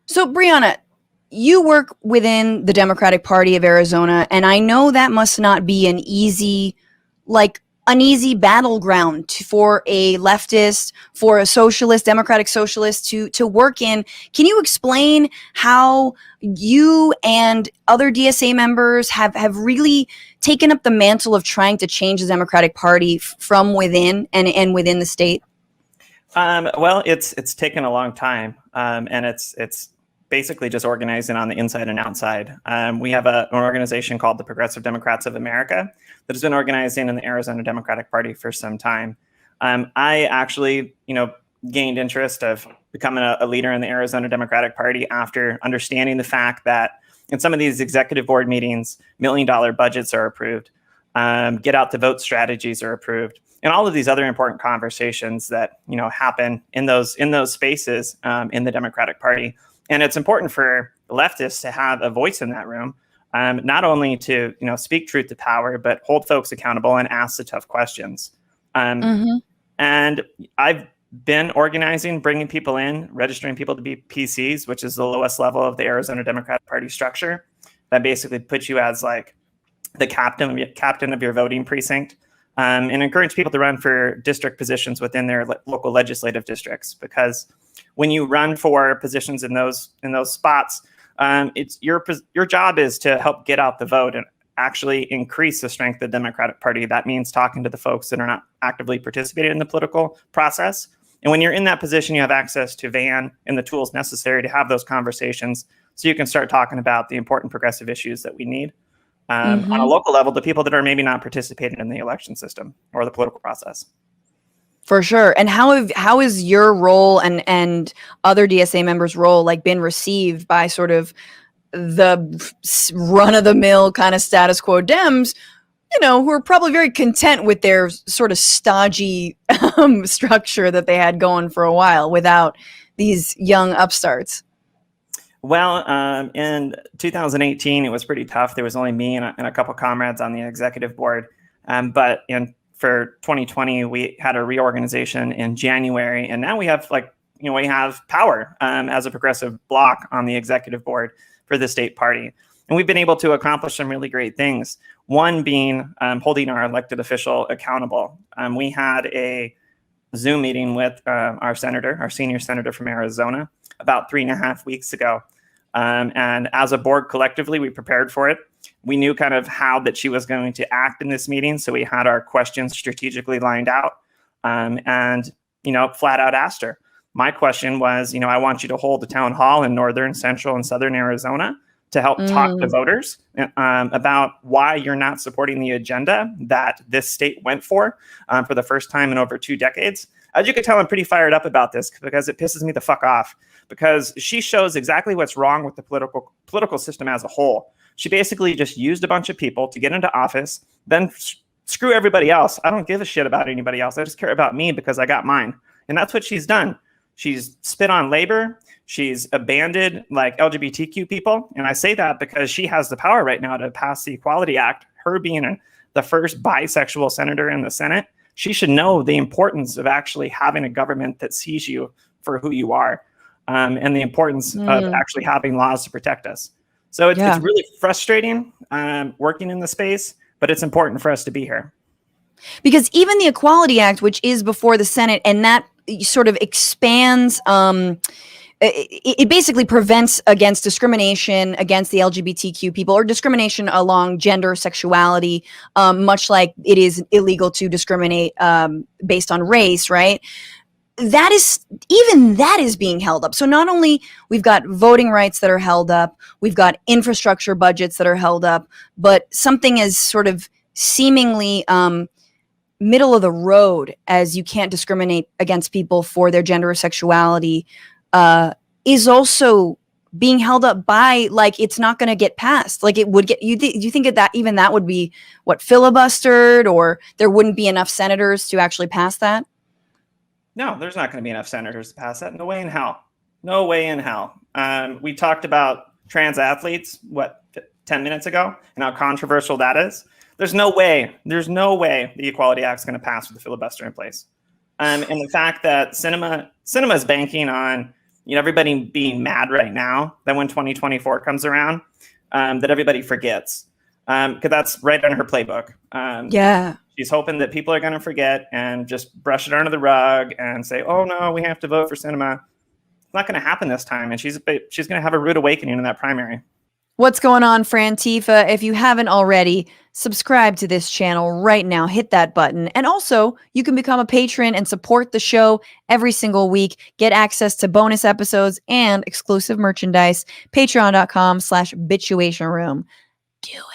So, Brianna, you work within the Democratic Party of Arizona, and I know that must not be an easy battleground for a leftist, for a socialist, democratic socialist to work in. Can you explain how you and other DSA members have really taken up the mantle of trying to change the Democratic Party from within and within the state? Well, it's taken a long time, and it's basically just organizing on the inside and outside. We have an organization called the Progressive Democrats of America that has been organizing in the Arizona Democratic Party for some time. I actually, gained interest of becoming a leader in the Arizona Democratic Party after understanding the fact that in some of these executive board meetings, $1 million budgets are approved, get out the vote strategies are approved, and all of these other important conversations that happen in those spaces in the Democratic Party. And it's important for leftists to have a voice in that room, not only to speak truth to power, but hold folks accountable and ask the tough questions. And I've been organizing, bringing people in, registering people to be PCs, which is the lowest level of the Arizona Democratic Party structure. That basically puts you as like the captain of your voting precinct, and encourage people to run for district positions within their local legislative districts. Because when you run for positions in those spots, it's your job is to help get out the vote and actually increase the strength of the Democratic Party. That means talking to the folks that are not actively participating in the political process. And when you're in that position, you have access to VAN and the tools necessary to have those conversations, so you can start talking about the important progressive issues that we need on a local level, the people that are maybe not participating in the election system or the political process. For sure. And how is your role and other DSA members' role been received by sort of the run-of-the-mill kind of status quo Dems, who are probably very content with their sort of stodgy structure that they had going for a while without these young upstarts? Well, in 2018, it was pretty tough. There was only me and a couple comrades on the executive board. But for 2020, we had a reorganization in January, and now we have we have power as a progressive bloc on the executive board for the state party. And we've been able to accomplish some really great things. One being holding our elected official accountable. We had a Zoom meeting with our senior senator from Arizona, about 3.5 weeks ago. And as a board collectively, we prepared for it. We knew kind of how that she was going to act in this meeting. So we had our questions strategically lined out and flat out asked her. My question was, I want you to hold a town hall in northern, central, and southern Arizona to help talk to voters about why you're not supporting the agenda that this state went for the first time in over 2 decades. As you can tell, I'm pretty fired up about this because it pisses me the fuck off, because she shows exactly what's wrong with the political system as a whole. She basically just used a bunch of people to get into office, then screw everybody else. I don't give a shit about anybody else. I just care about me because I got mine. And that's what she's done. She's spit on labor. She's abandoned LGBTQ people. And I say that because she has the power right now to pass the Equality Act. Her being the first bisexual senator in the Senate, she should know the importance of actually having a government that sees you for who you are, and the importance of actually having laws to protect us. So it's really frustrating working in the space, but it's important for us to be here. Because even the Equality Act, which is before the Senate, and that sort of expands, it basically prevents against discrimination against the LGBTQ people, or discrimination along gender, sexuality, much like it is illegal to discriminate based on race, right? That is being held up. So not only we've got voting rights that are held up, we've got infrastructure budgets that are held up, but something as sort of seemingly middle of the road as you can't discriminate against people for their gender or sexuality is also being held up by it's not going to get passed. It would get you. Do you think that even that would be filibustered, or there wouldn't be enough senators to actually pass that? No, there's not going to be enough senators to pass that. No way in hell. No way in hell. We talked about trans athletes, 10 minutes ago, and how controversial that is. There's no way the Equality Act is going to pass with the filibuster in place. And the fact that Sinema is banking on everybody being mad right now, that when 2024 comes around, that everybody forgets. Because that's right on her playbook. Yeah. She's hoping that people are going to forget and just brush it under the rug and say, oh, no, we have to vote for Sinema. It's not going to happen this time. And she's going to have a rude awakening in that primary. What's going on, Frantifa? If you haven't already, subscribe to this channel right now. Hit that button. And also, you can become a patron and support the show every single week. Get access to bonus episodes and exclusive merchandise. Patreon.com/Bitchuation Room. Do it.